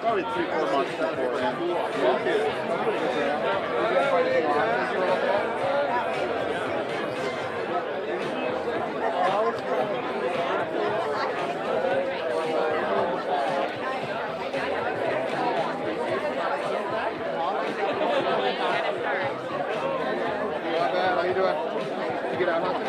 probably 3-4 months How you doing? Did you get out hunting?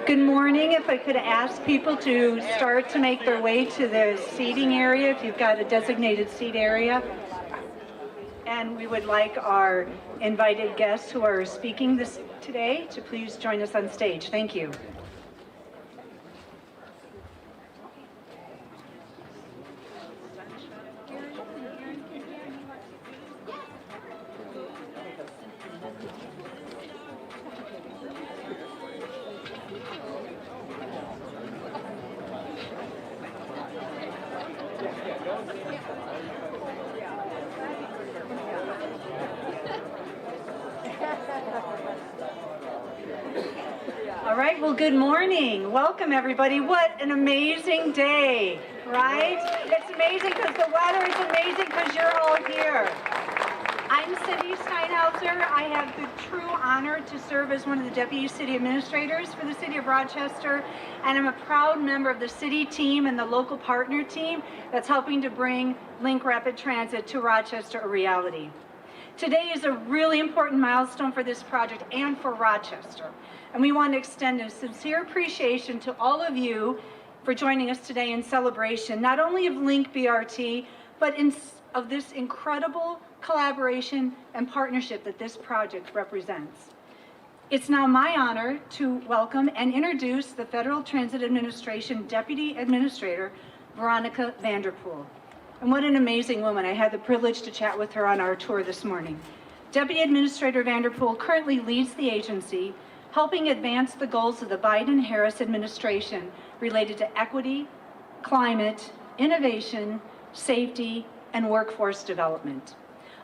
Good morning. If I could ask people to start to make their way to the seating area, if you've got a designated seat area. And we would like our invited guests who are speaking today to please join us on stage. Thank you. All right, well, good morning. Welcome, everybody. What an amazing day, right? It's amazing because the weather is amazing because you're all here. I'm Cindy Steinhauser. I have the true honor to serve as one of the Deputy City Administrators for the City of Rochester, and I'm a proud member of the city team and the local partner team that's helping to bring Link Rapid Transit to Rochester a reality. Today is a really important milestone for this project and for Rochester. And we want to extend a sincere appreciation to all of you for joining us today in celebration, not only of Link BRT, but of this incredible collaboration and partnership that this project represents. It's now my honor to welcome and introduce the Federal Transit Administration Deputy Administrator, Veronica Vanderpool. And what an amazing woman. I had the privilege to chat with her on our tour this morning. Deputy Administrator Vanderpool currently leads the agency, helping advance the goals of the Biden-Harris administration related to equity, climate, innovation, safety, and workforce development.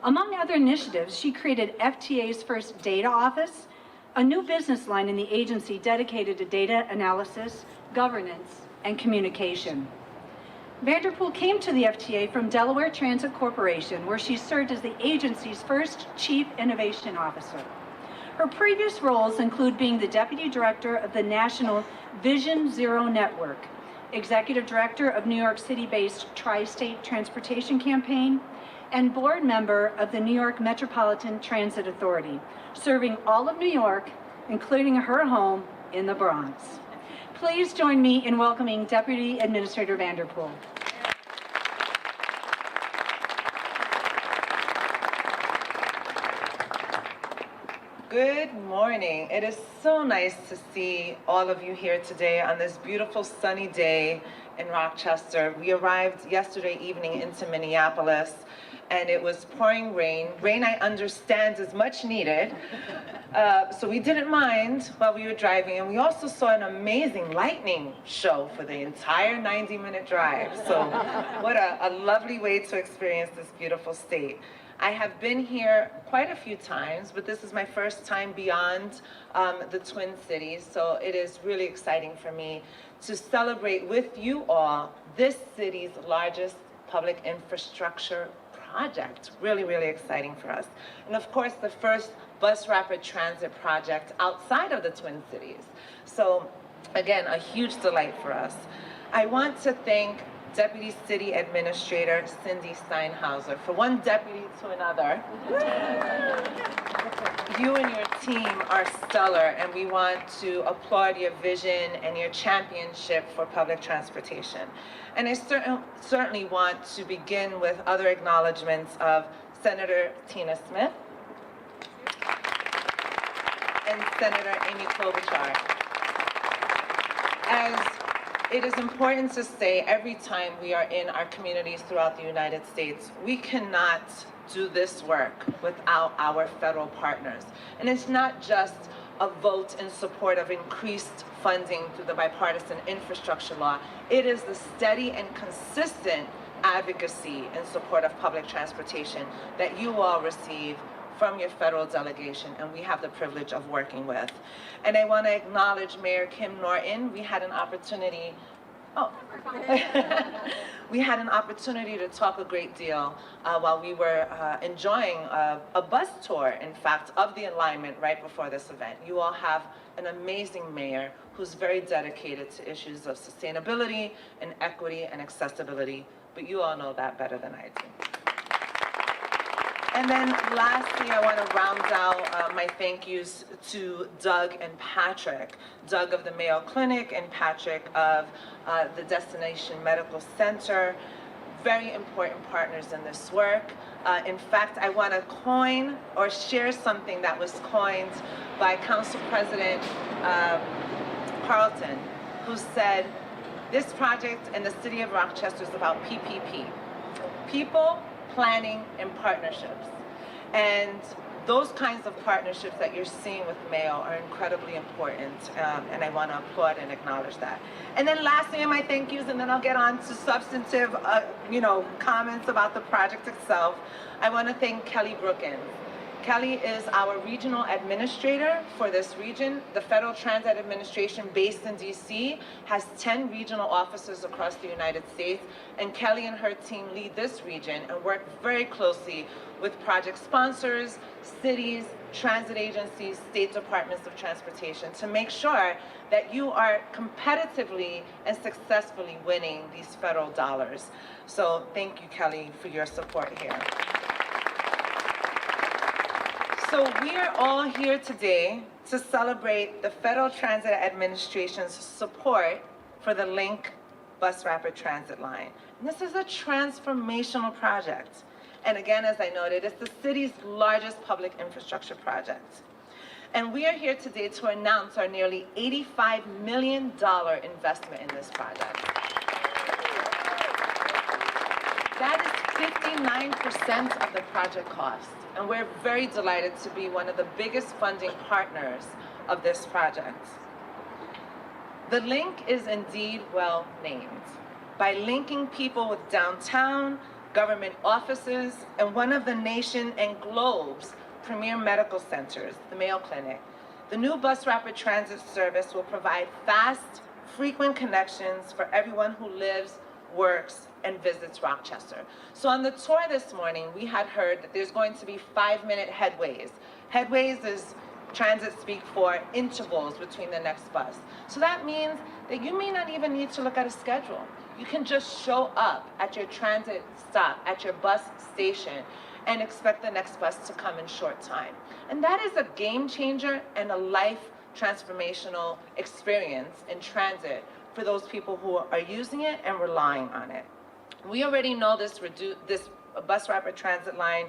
Among other initiatives, she created FTA's first data office, a new business line in the agency dedicated to data analysis, governance, and communication. Vanderpool came to the FTA from Delaware Transit Corporation, where she served as the agency's first Chief Innovation Officer. Her previous roles include being the Deputy Director of the National Vision Zero Network, Executive Director of New York City-based Tri-State Transportation Campaign, and board member of the New York Metropolitan Transit Authority, serving all of New York, including her home in the Bronx. Please join me in welcoming Deputy Administrator Vanderpool. Good morning. It is so nice to see all of you here today on this beautiful sunny day in Rochester. We arrived yesterday evening into Minneapolis and it was pouring rain. Rain, I understand, is much needed. So we didn't mind while we were driving, and we also saw an amazing lightning show for the entire 90-minute drive. So what a lovely way to experience this beautiful state. I have been here quite a few times, but this is my first time beyond the Twin Cities, so it is really exciting for me to celebrate with you all this city's largest public infrastructure project. Really, really exciting for us. And of course, the first bus rapid transit project outside of the Twin Cities. So again, a huge delight for us. I want to thank Deputy City Administrator Cindy Steinhauser, for one deputy to another. You and your team are stellar, and we want to applaud your vision and your championship for public transportation. And I certainly want to begin with other acknowledgments of Senator Tina Smith and Senator Amy Klobuchar. As it is important to say every time we are in our communities throughout the United States, we cannot do this work without our federal partners. And it's not just a vote in support of increased funding through the bipartisan infrastructure law. It is the steady and consistent advocacy in support of public transportation that you all receive from your federal delegation, and we have the privilege of working with. And I want to acknowledge Mayor Kim Norton. We had an opportunity we had an opportunity to talk a great deal while we were enjoying a bus tour, in fact, of the alignment right before this event. You all have an amazing mayor who's very dedicated to issues of sustainability and equity and accessibility, but you all know that better than I do. And then lastly, I want to round out my thank yous to Doug and Patrick. Doug of the Mayo Clinic and Patrick of the Destination Medical Center. Very important partners in this work. In fact, I want to coin or share something that was coined by Council President Carlton, who said, this project in the city of Rochester is about PPP. People, planning, and partnerships. And those kinds of partnerships that you're seeing with Mayo are incredibly important, and I want to applaud and acknowledge that. And then lastly, my thank yous, and then I'll get on to substantive, comments about the project itself. I want to thank Kelly Brookins. Kelly is our regional administrator for this region. The Federal Transit Administration, based in DC, has 10 regional offices across the United States, and Kelly and her team lead this region and work very closely with project sponsors, cities, transit agencies, state departments of transportation to make sure that you are competitively and successfully winning these federal dollars. So thank you, Kelly, for your support here. So we are all here today to celebrate the Federal Transit Administration's support for the Link Bus Rapid Transit Line. And this is a transformational project. And again, as I noted, it's the city's largest public infrastructure project. And we are here today to announce our nearly $85 million investment in this project. That is 59% of the project cost. And we're very delighted to be one of the biggest funding partners of this project. The link is indeed well named. By linking people with downtown, government offices, and one of the nation and globe's premier medical centers, the Mayo Clinic, the new bus rapid transit service will provide fast, frequent connections for everyone who lives, works, and visits Rochester. So on the tour this morning, we had heard that there's going to be 5-minute headways. Headways is transit speak for intervals between the next bus. So that means that you may not even need to look at a schedule. You can just show up at your transit stop, at your bus station, and expect the next bus to come in short time. And that is a game changer and a life transformational experience in transit for those people who are using it and relying on it. We already know this bus rapid transit line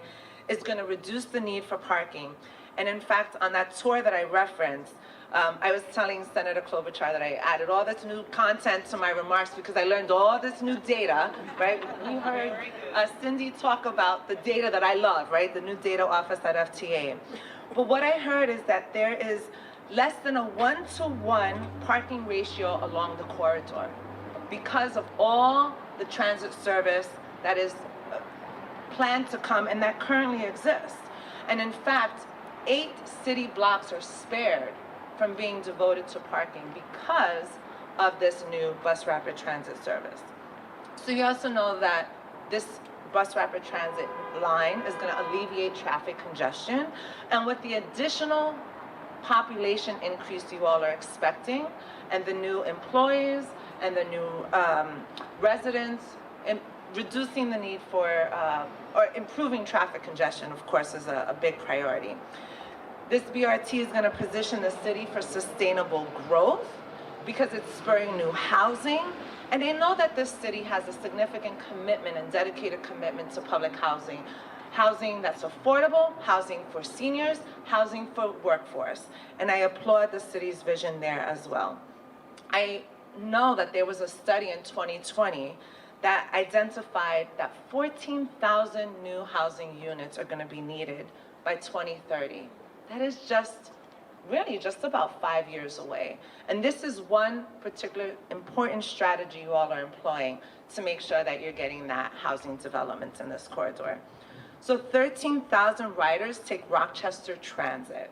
is going to reduce the need for parking. And in fact, on that tour that I referenced, I was telling Senator Klobuchar that I added all this new content to my remarks because I learned all this new data, right? We heard Cindy talk about the data that I love, right? The new data office at FTA. But what I heard is that there is less than a 1-to-1 parking ratio along the corridor because of all the transit service that is planned to come and that currently exists. And in fact, 8 city blocks are spared from being devoted to parking because of this new bus rapid transit service. So you also know that this bus rapid transit line is going to alleviate traffic congestion, and with the additional population increase you all are expecting, and the new employees and the new residents, and reducing the need for, or improving traffic congestion, of course, is a big priority. This BRT is going to position the city for sustainable growth because it's spurring new housing, and they know that this city has a significant commitment and dedicated commitment to public housing. Housing that's affordable, housing for seniors, housing for workforce. And I applaud the city's vision there as well. I know that there was a study in 2020 that identified that 14,000 new housing units are going to be needed by 2030. That is really just about 5 years away. And this is one particular important strategy you all are employing to make sure that you're getting that housing development in this corridor. So 13,000 riders take Rochester Transit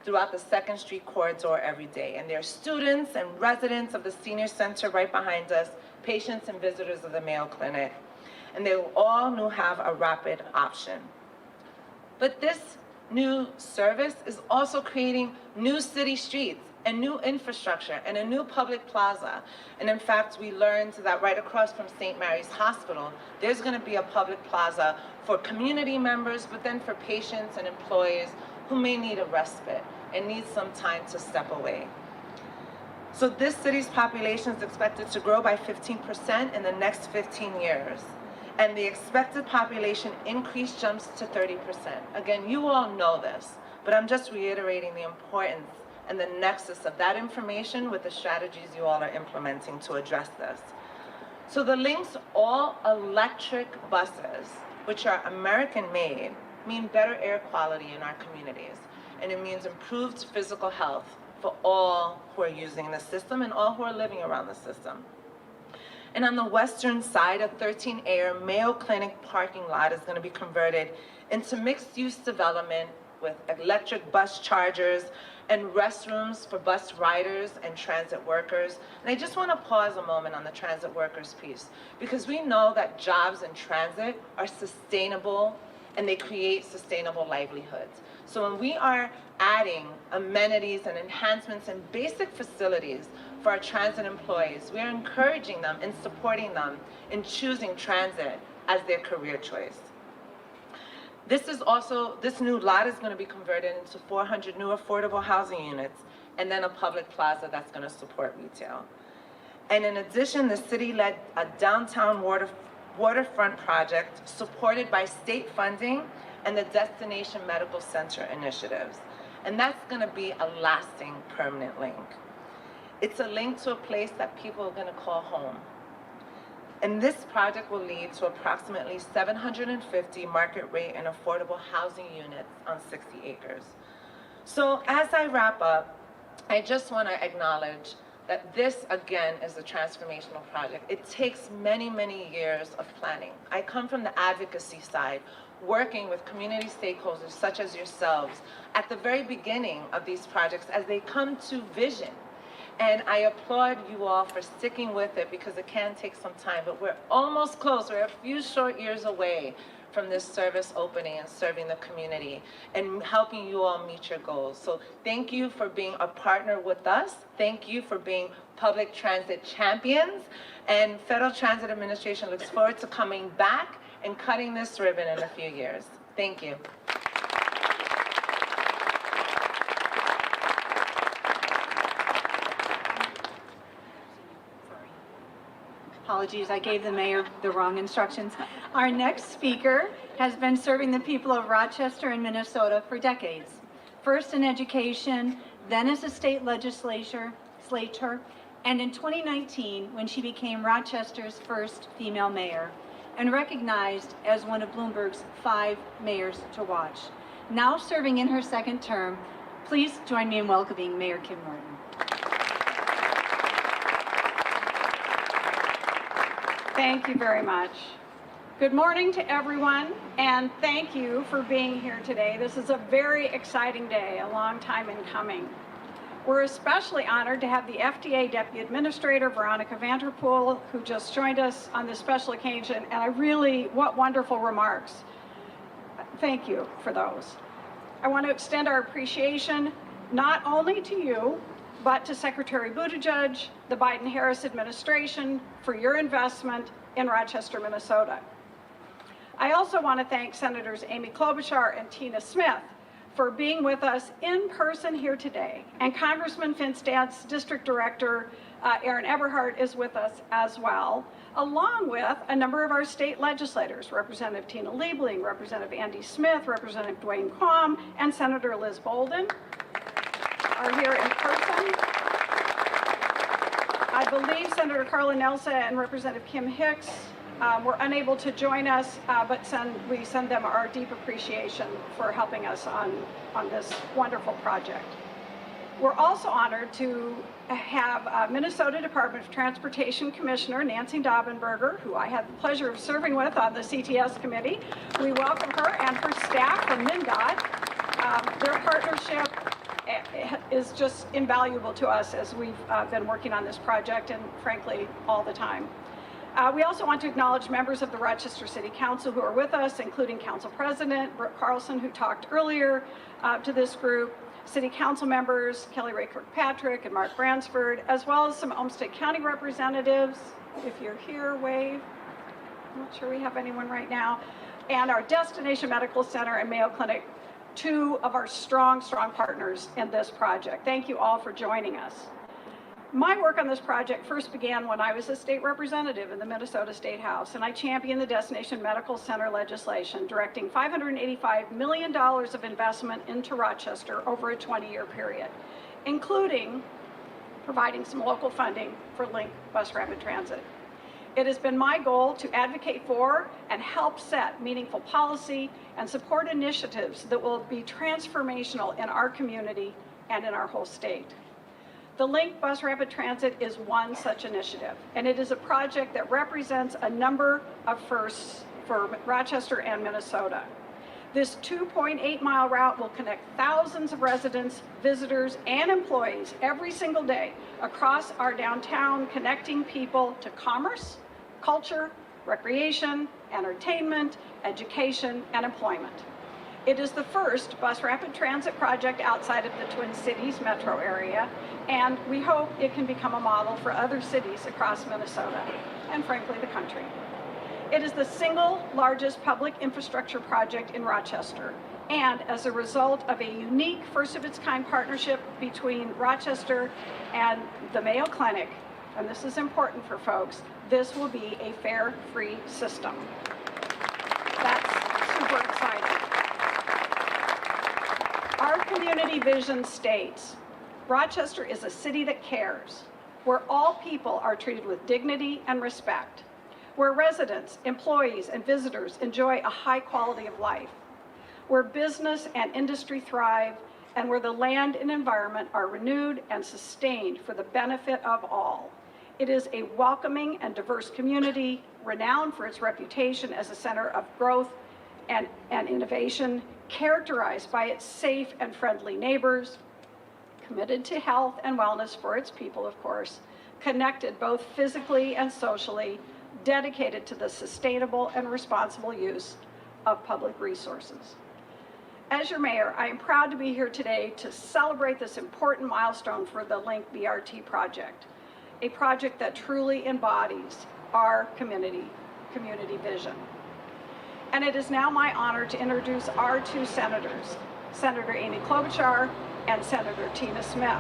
throughout the 2nd Street corridor every day. And they're students and residents of the Senior Center right behind us, patients and visitors of the Mayo Clinic. And they all now have a rapid option. But this new service is also creating new city streets and new infrastructure and a new public plaza. And in fact, we learned that right across from St. Mary's Hospital, there's going to be a public plaza for community members, but then for patients and employees who may need a respite and need some time to step away. So this city's population is expected to grow by 15% in the next 15 years. And the expected population increase jumps to 30%. Again, you all know this, but I'm just reiterating the importance and the nexus of that information with the strategies you all are implementing to address this. So the Link's all-electric buses, which are American-made, mean better air quality in our communities, and it means improved physical health for all who are using the system and all who are living around the system. And on the western side, a 13-acre Mayo Clinic parking lot is going to be converted into mixed-use development with electric bus chargers and restrooms for bus riders and transit workers. And I just want to pause a moment on the transit workers piece, because we know that jobs in transit are sustainable and they create sustainable livelihoods. So when we are adding amenities and enhancements and basic facilities for our transit employees, we are encouraging them and supporting them in choosing transit as their career choice. This new lot is going to be converted into 400 new affordable housing units and then a public plaza that's going to support retail. And in addition, the city led a downtown waterfront project supported by state funding and the Destination Medical Center initiatives. And that's going to be a lasting, permanent link. It's a link to a place that people are going to call home. And this project will lead to approximately 750 market rate and affordable housing units on 60 acres. So as I wrap up, I just want to acknowledge that this, again, is a transformational project. It takes many, many years of planning. I come from the advocacy side, working with community stakeholders such as yourselves at the very beginning of these projects as they come to vision. And I applaud you all for sticking with it because it can take some time, but we're almost close. We're a few short years away from this service opening and serving the community and helping you all meet your goals. So thank you for being a partner with us. Thank you for being public transit champions. And Federal Transit Administration looks forward to coming back and cutting this ribbon in a few years. Thank you. Apologies, I gave the mayor the wrong instructions. Our next speaker has been serving the people of Rochester and Minnesota for decades. First in education, then as a state legislator, and in 2019 when she became Rochester's first female mayor and recognized as one of Bloomberg's 5 mayors to watch. Now serving in her second term, please join me in welcoming Mayor Kim Norton. Thank you very much. Good morning to everyone, and thank you for being here today. This is a very exciting day, a long time in coming. We're especially honored to have the FDA Deputy Administrator, Veronica Vanderpool, who just joined us on this special occasion, and what wonderful remarks. Thank you for those. I want to extend our appreciation not only to you, but to Secretary Buttigieg, the Biden-Harris administration, for your investment in Rochester, Minnesota. I also want to thank Senators Amy Klobuchar and Tina Smith for being with us in person here today. And Congressman Finstad's District Director, Aaron Eberhardt, is with us as well, along with a number of our state legislators, Representative Tina Liebling, Representative Andy Smith, Representative Dwayne Quam, and Senator Liz Bolden are here in person. I believe Senator Carla Nelson and Representative Kim Hicks were unable to join us, but we send them our deep appreciation for helping us on this wonderful project. We're also honored to have Minnesota Department of Transportation Commissioner Nancy Daubenberger, who I had the pleasure of serving with on the CTS committee. We welcome her and her staff from MnDOT. Their partnership is just invaluable to us as we've been working on this project, and frankly, all the time. We also want to acknowledge members of the Rochester City Council who are with us, including Council President Brooke Carlson, who talked earlier to this group, City Council members Kelly Ray Kirkpatrick and Mark Bransford, as well as some Olmsted County representatives. If you're here, wave. I'm not sure we have anyone right now. And our Destination Medical Center and Mayo Clinic, two of our strong partners in this project. Thank you all for joining us. My work on this project first began when I was a state representative in the Minnesota State House, and I championed the Destination Medical Center legislation, directing $585 million of investment into Rochester over a 20-year period, including providing some local funding for Link Bus Rapid Transit. It has been my goal to advocate for and help set meaningful policy and support initiatives that will be transformational in our community and in our whole state. The Link Bus Rapid Transit is one such initiative, and it is a project that represents a number of firsts for Rochester and Minnesota. This 2.8-mile route will connect thousands of residents, visitors, and employees every single day across our downtown, connecting people to commerce, culture, recreation, entertainment, education, and employment. It is the first bus rapid transit project outside of the Twin Cities metro area, and we hope it can become a model for other cities across Minnesota and, frankly, the country. It is the single largest public infrastructure project in Rochester, and as a result of a unique first-of-its-kind partnership between Rochester and the Mayo Clinic, and this is important for folks, this will be a fare, free system. That's super exciting. Our community vision states, Rochester is a city that cares, where all people are treated with dignity and respect, where residents, employees, and visitors enjoy a high quality of life, where business and industry thrive, and where the land and environment are renewed and sustained for the benefit of all. It is a welcoming and diverse community, renowned for its reputation as a center of growth and innovation, characterized by its safe and friendly neighbors, committed to health and wellness for its people, of course, connected both physically and socially, dedicated to the sustainable and responsible use of public resources. As your mayor, I am proud to be here today to celebrate this important milestone for the Link BRT project, a project that truly embodies our community vision. And it is now my honor to introduce our two senators, Senator Amy Klobuchar and Senator Tina Smith.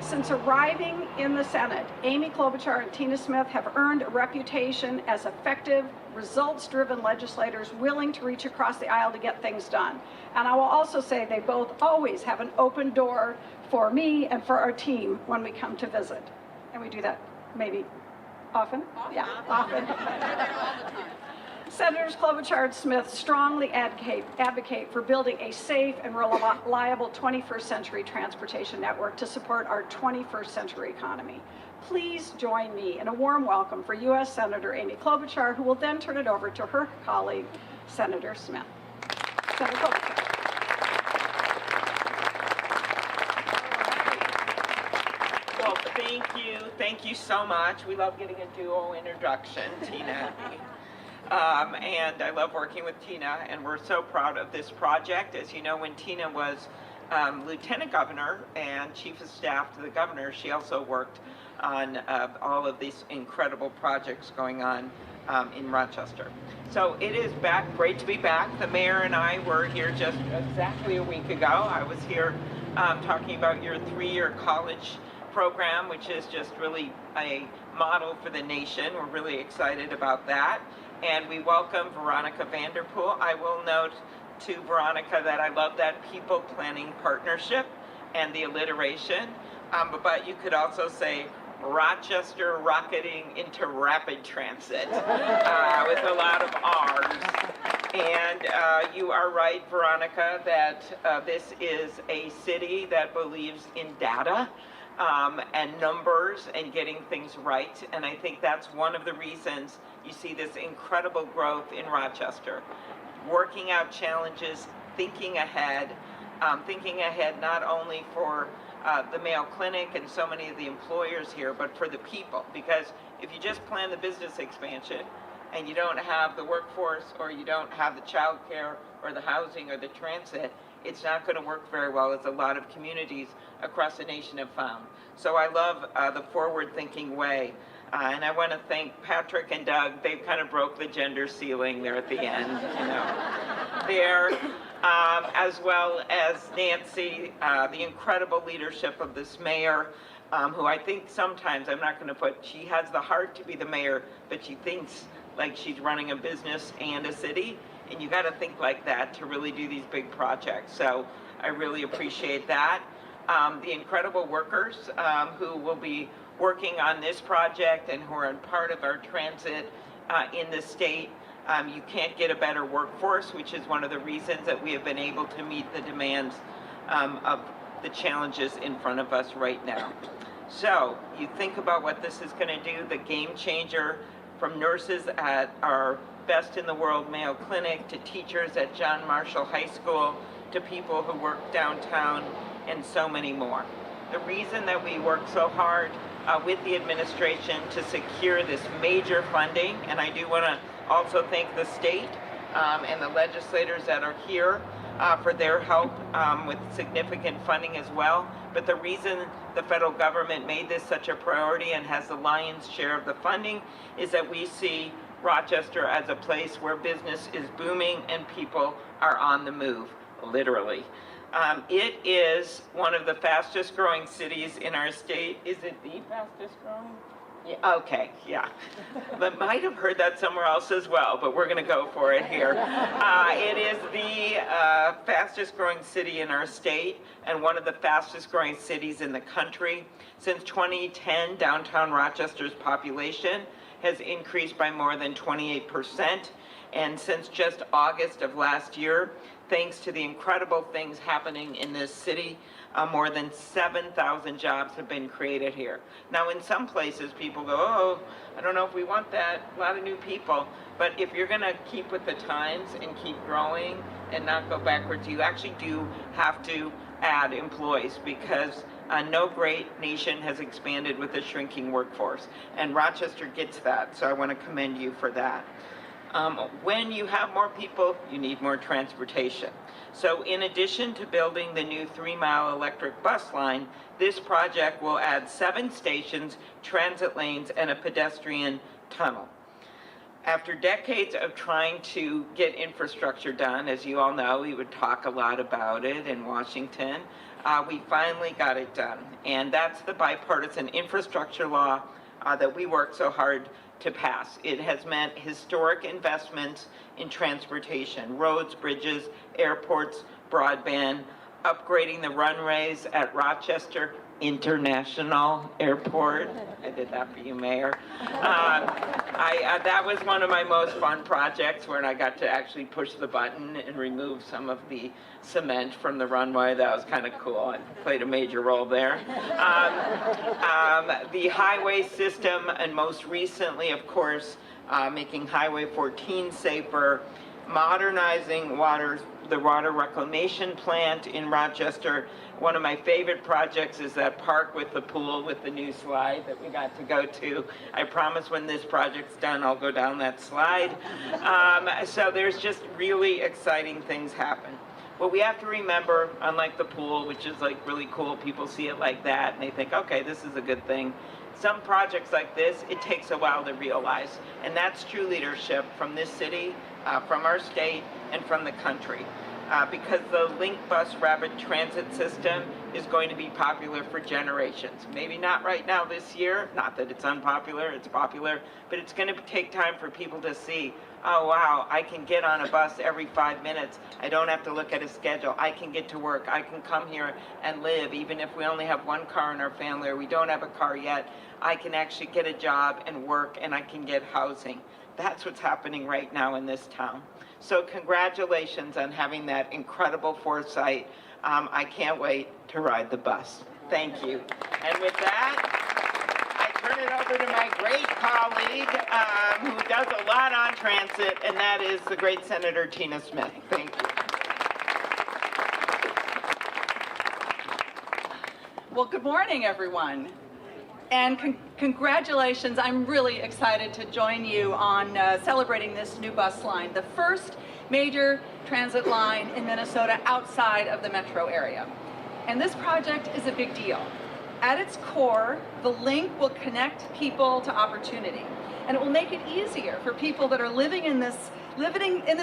Since arriving in the Senate, Amy Klobuchar and Tina Smith have earned a reputation as effective, results-driven legislators willing to reach across the aisle to get things done. And I will also say they both always have an open door for me and for our team when we come to visit. And we do that maybe often? Yeah, often. Senators Klobuchar and Smith strongly advocate for building a safe and reliable 21st century transportation network to support our 21st century economy. Please join me in a warm welcome for U.S. Senator Amy Klobuchar, who will then turn it over to her colleague, Senator Smith. Senator Klobuchar. Well, thank you so much. We love getting a duo introduction, Tina and me. And I love working with Tina, and we're so proud of this project. As you know, when Tina was Lieutenant Governor and Chief of Staff to the Governor, she also worked on all of these incredible projects going on in Rochester. So it is great to be back. The mayor and I were here just exactly a week ago. I was here talking about your 3-year college program, which is just really a model for the nation. We're really excited about that. And we welcome Veronica Vanderpool. I will note to Veronica that I love that people planning partnership and the alliteration, but you could also say Rochester rocketing into rapid transit with a lot of R's. And you are right, Veronica, that this is a city that believes in data and numbers and getting things right. And I think that's one of the reasons you see this incredible growth in Rochester. Working out challenges, thinking ahead not only for the Mayo Clinic and so many of the employers here, but for the people. Because if you just plan the business expansion and you don't have the workforce, or you don't have the child care or the housing or the transit, it's not going to work very well, as a lot of communities across the nation have found. So I love the forward-thinking way. And I want to thank Patrick and Doug. They kind of broke the gender ceiling there at the end, you know. There, as well as Nancy, the incredible leadership of this mayor, who I think sometimes, she has the heart to be the mayor, but she thinks like she's running a business and a city. And you got to think like that to really do these big projects. So I really appreciate that. The incredible workers who will be working on this project and who are part of our transit in the state. You can't get a better workforce, which is one of the reasons that we have been able to meet the demands of the challenges in front of us right now. So you think about what this is going to do, the game changer, from nurses at our best in the world Mayo Clinic, to teachers at John Marshall High School, to people who work downtown, and so many more. The reason that we work so hard with the administration to secure this major funding, and I do want to also thank the state and the legislators that are here for their help with significant funding as well. But the reason the federal government made this such a priority and has the lion's share of the funding is that we see Rochester as a place where business is booming and people are on the move, literally. It is one of the fastest growing cities in our state. Is it the fastest growing? Yeah, okay, yeah. But might have heard that somewhere else as well, but we're going to go for it here. It is the fastest growing city in our state and one of the fastest growing cities in the country. Since 2010, downtown Rochester's population has increased by more than 28%. And since just August of last year, thanks to the incredible things happening in this city, more than 7,000 jobs have been created here. Now, in some places, people go, oh, I don't know if we want that, a lot of new people. But if you're going to keep with the times and keep growing and not go backwards, you actually do have to add employees, because no great nation has expanded with a shrinking workforce. And Rochester gets that, so I want to commend you for that. When you have more people, you need more transportation. So in addition to building the new 3-mile electric bus line, this project will add 7 stations, transit lanes, and a pedestrian tunnel. After decades of trying to get infrastructure done, as you all know, we would talk a lot about it in Washington, we finally got it done. And that's the bipartisan infrastructure law that we worked so hard to pass. It has meant historic investments in transportation, roads, bridges, airports, broadband, upgrading the runways at Rochester International Airport. I did that for you, Mayor. I that was one of my most fun projects when I got to actually push the button and remove some of the cement from the runway. That was kind of cool. I played a major role there. The highway system, and most recently, of course, making Highway 14 safer, modernizing the water reclamation plant in Rochester. One of my favorite projects is that park with the pool with the new slide that we got to go to. I promise when this project's done, I'll go down that slide. So there's just really exciting things happen. But we have to remember, unlike the pool, which is like really cool, people see it like that and they think, okay, this is a good thing. Some projects like this, it takes a while to realize. And that's true leadership from this city, from our state, and from the country. Because the Link Bus Rapid Transit System is going to be popular for generations. Maybe not right now this year, not that it's unpopular, it's popular, but it's going to take time for people to see, oh wow, I can get on a bus every 5 minutes. I don't have to look at a schedule. I can get to work. I can come here and live, even if we only have one car in our family or we don't have a car yet. I can actually get a job and work, and I can get housing. That's what's happening right now in this town. So congratulations on having that incredible foresight. I can't wait to ride the bus. Thank you. And with that, I turn it over to my great colleague who does a lot on transit, and that is the great Senator Tina Smith. Thank you. Well, good morning, everyone. And congratulations, I'm really excited to join you on celebrating this new bus line, the first major transit line in Minnesota outside of the metro area. And this project is a big deal. At its core, the link will connect people to opportunity, and it will make it easier for people that are living in this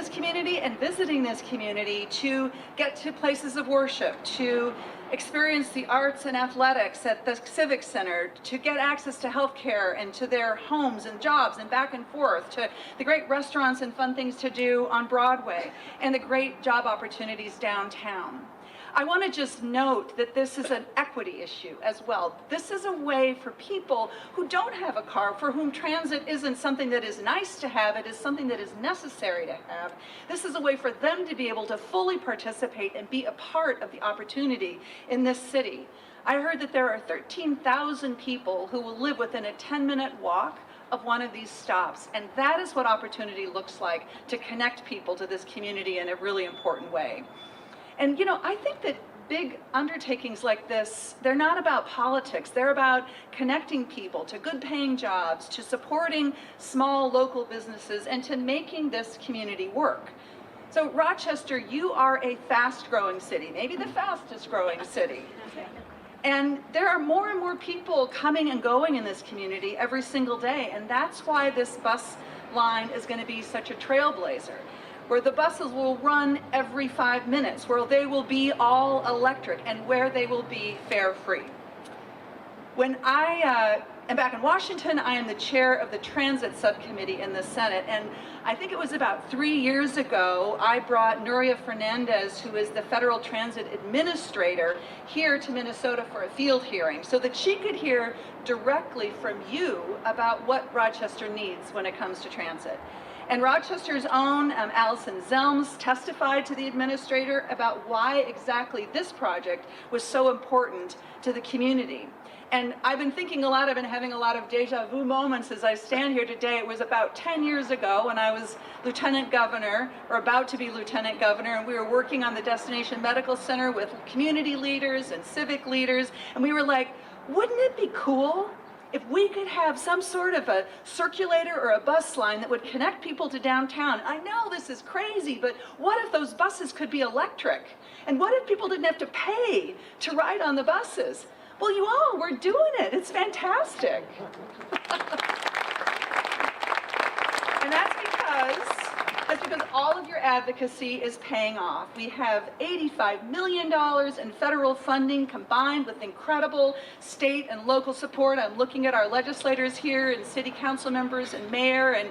community and visiting this community to get to places of worship, to experience the arts and athletics at the Civic Center, to get access to health care and to their homes and jobs and back and forth, to the great restaurants and fun things to do on Broadway, and the great job opportunities downtown. I want to just note that this is an equity issue as well. This is a way for people who don't have a car, for whom transit isn't something that is nice to have, it is something that is necessary to have. This is a way for them to be able to fully participate and be a part of the opportunity in this city. I heard that there are 13,000 people who will live within a 10-minute walk of one of these stops, and that is what opportunity looks like, to connect people to this community in a really important way. And you know, I think that big undertakings like this, they're not about politics. They're about connecting people to good paying jobs, to supporting small local businesses, and to making this community work. So Rochester, you are a fast growing city, maybe the fastest growing city. And there are more and more people coming and going in this community every single day. And that's why this bus line is going to be such a trailblazer, where the buses will run every 5 minutes, where they will be all electric, and where they will be fare-free. When I am back in Washington, I am the chair of the Transit Subcommittee in the Senate, and I think it was about 3 years ago, I brought Nuria Fernandez, who is the Federal Transit Administrator, here to Minnesota for a field hearing, so that she could hear directly from you about what Rochester needs when it comes to transit. And Rochester's own Allison Zelms testified to the administrator about why exactly this project was so important to the community. And I've been thinking a lot, I've been having a lot of deja vu moments as I stand here today. It was about 10 years ago when I was lieutenant governor, or about to be lieutenant governor, and we were working on the Destination Medical Center with community leaders and civic leaders, and we were like, wouldn't it be cool if we could have some sort of a circulator or a bus line that would connect people to downtown? I know this is crazy, but what if those buses could be electric? And what if people didn't have to pay to ride on the buses? Well, you all, we're doing it. It's fantastic. And that's because all of your advocacy is paying off. We have $85 million in federal funding combined with incredible state and local support. I'm looking at our legislators here and city council members and mayor and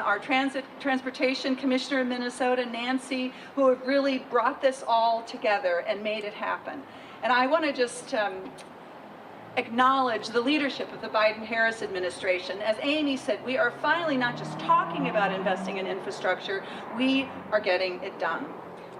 our transportation commissioner in Minnesota, Nancy, who have really brought this all together and made it happen. And I want to just acknowledge the leadership of the Biden-Harris administration. As Amy said, we are finally not just talking about investing in infrastructure, we are getting it done.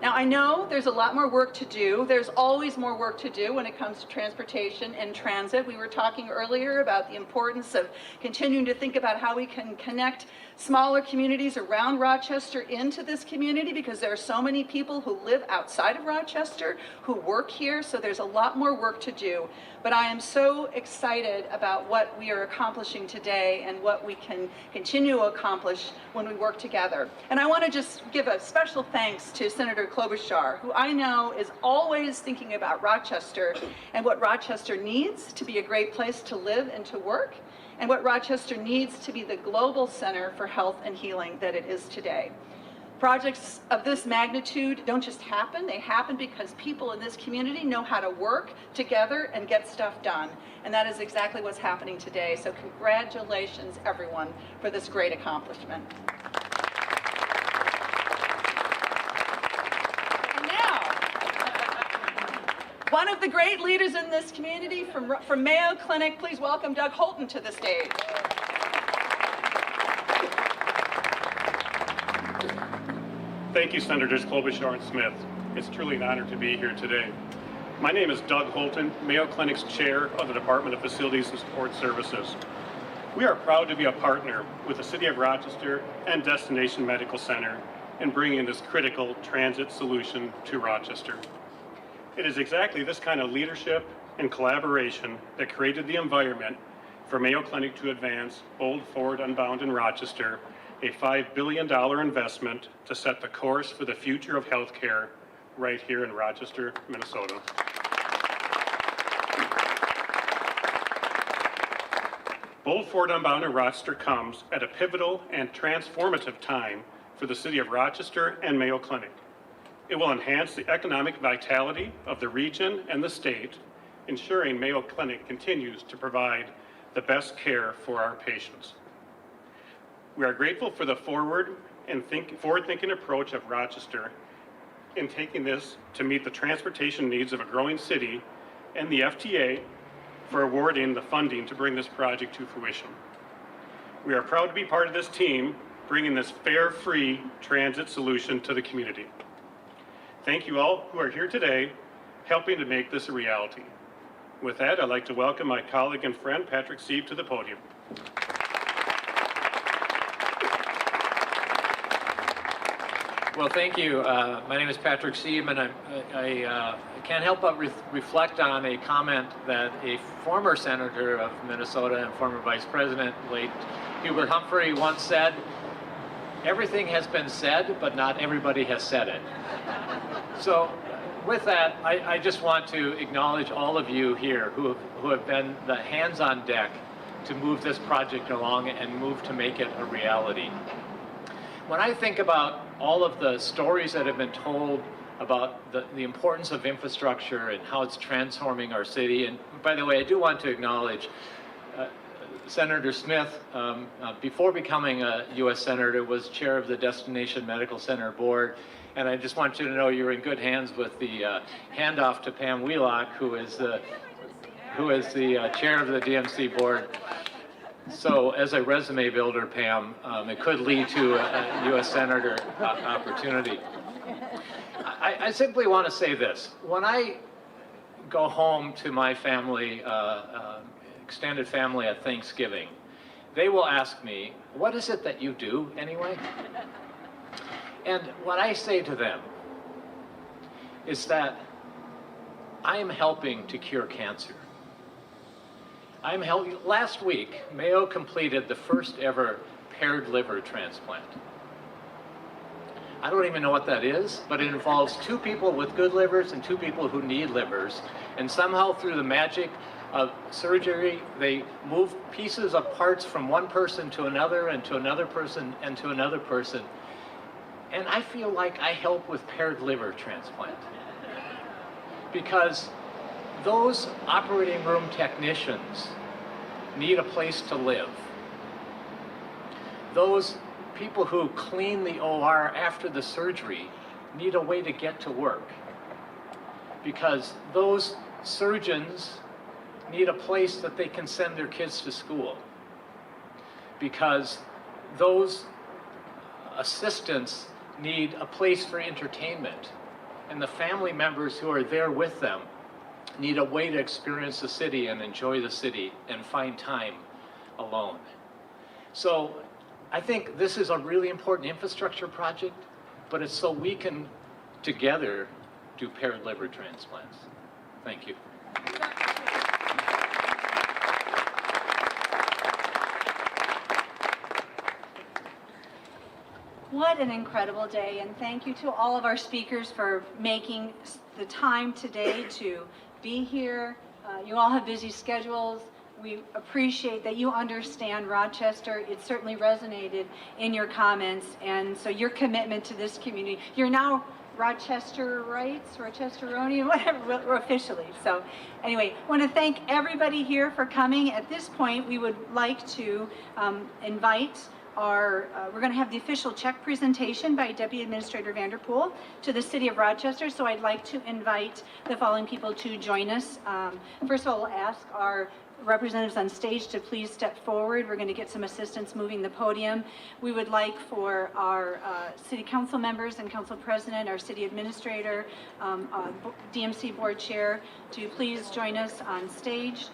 Now, I know there's a lot more work to do. There's always more work to do when it comes to transportation and transit. We were talking earlier about the importance of continuing to think about how we can connect smaller communities around Rochester into this community, because there are so many people who live outside of Rochester who work here, so there's a lot more work to do. But I am so excited about what we are accomplishing today and what we can continue to accomplish when we work together. And I want to just give a special thanks to Senator Klobuchar, who I know is always thinking about Rochester and what Rochester needs to be a great place to live and to work, and what Rochester needs to be the global center for health and healing that it is today. Projects of this magnitude don't just happen, they happen because people in this community know how to work together and get stuff done. And that is exactly what's happening today. So congratulations, everyone, for this great accomplishment. And now, one of the great leaders in this community from Mayo Clinic, please welcome Doug Holton to the stage. Thank you, Senators Klobuchar and Smith. It's truly an honor to be here today. My name is Doug Holton, Mayo Clinic's chair of the Department of Facilities and Support Services. We are proud to be a partner with the City of Rochester and Destination Medical Center in bringing this critical transit solution to Rochester. It is exactly this kind of leadership and collaboration that created the environment for Mayo Clinic to advance Bold Forward Unbound in Rochester, a $5 billion investment to set the course for the future of healthcare right here in Rochester, Minnesota. Bold Forward Unbound in Rochester comes at a pivotal and transformative time for the City of Rochester and Mayo Clinic. It will enhance the economic vitality of the region and the state, ensuring Mayo Clinic continues to provide the best care for our patients. We are grateful for the forward-thinking approach of Rochester in taking this to meet the transportation needs of a growing city, and the FTA for awarding the funding to bring this project to fruition. We are proud to be part of this team, bringing this fare-free transit solution to the community. Thank you all who are here today, helping to make this a reality. With that, I'd like to welcome my colleague and friend, Patrick Sieb, to the podium. Well, thank you. My name is Patrick Sieb, and I can't help but reflect on a comment that a former senator of Minnesota and former vice president, late Hubert Humphrey, once said, "Everything has been said, but not everybody has said it." So with that, I just want to acknowledge all of you here who have been the hands on deck to move this project along and move to make it a reality. When I think about all of the stories that have been told about the importance of infrastructure and how it's transforming our city, and by the way, I do want to acknowledge Senator Smith, before becoming a U.S. Senator, was chair of the Destination Medical Center Board, and I just want you to know you're in good hands with the handoff to Pam Wheelock, who is the chair of the DMC Board. So as a resume builder, Pam, it could lead to a U.S. Senator opportunity. I simply want to say this. When I go home to my family, extended family at Thanksgiving, they will ask me, "What is it that you do anyway?" And what I say to them is that I am helping to cure cancer. Last week, Mayo completed the first ever paired liver transplant. I don't even know what that is, but it involves two people with good livers and two people who need livers. And somehow through the magic of surgery, they move pieces of parts from one person to another and to another person and to another person. And I feel like I help with paired liver transplant. Because those operating room technicians need a place to live. Those people who clean the OR after the surgery need a way to get to work. Because those surgeons need a place that they can send their kids to school, because those assistants need a place for entertainment, and the family members who are there with them need a way to experience the city and enjoy the city and find time alone. So I think this is a really important infrastructure project, but it's so we can together do paired liver transplants. Thank you. What an incredible day, and thank you to all of our speakers for making the time today to be here. You all have busy schedules. We appreciate that you understand Rochester. It certainly resonated in your comments, and so your commitment to this community. You're now Rochesterites, Rochesteronian, whatever, officially. So anyway, I want to thank everybody here for coming. At this point, we would like to invite we're going to have the official check presentation by Deputy Administrator Vanderpool to the City of Rochester. So I'd like to invite the following people to join us. First of all, we'll ask our representatives on stage to please step forward. We're going to get some assistance moving the podium. We would like for our City Council members and Council President, our City Administrator, DMC Board Chair to please join us on stage.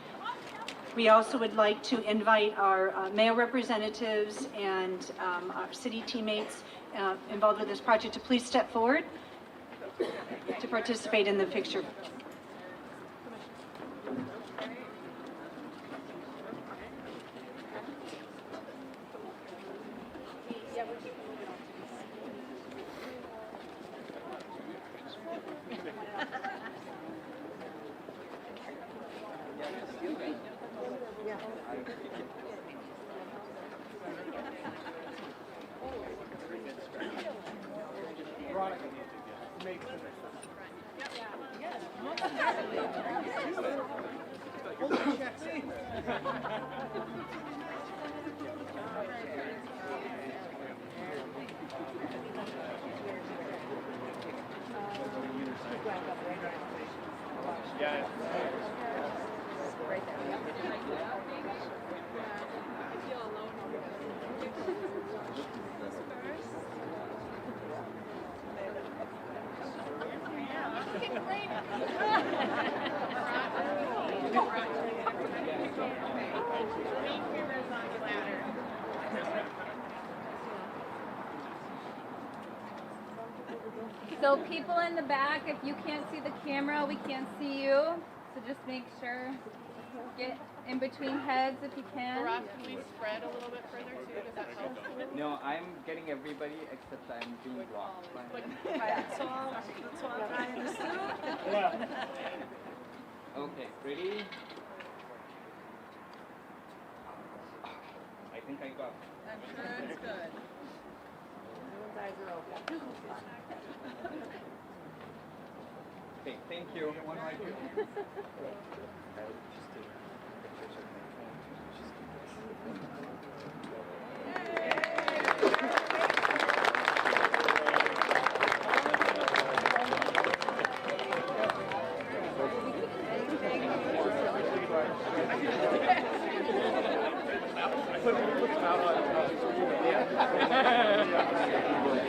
We also would like to invite our mayor representatives and our city teammates involved with this project to please step forward to participate in the picture. So people in the back, if you can't see the camera, we can't see you. So just make sure, get in between heads if you can. Ross, can we spread a little bit further too? Does that help? No, I'm getting everybody except I'm being blocked. That's all I'm trying to do. Okay, ready? I think I got it. I'm sure it's good. Everyone's eyes are open. Okay, thank you. One right here.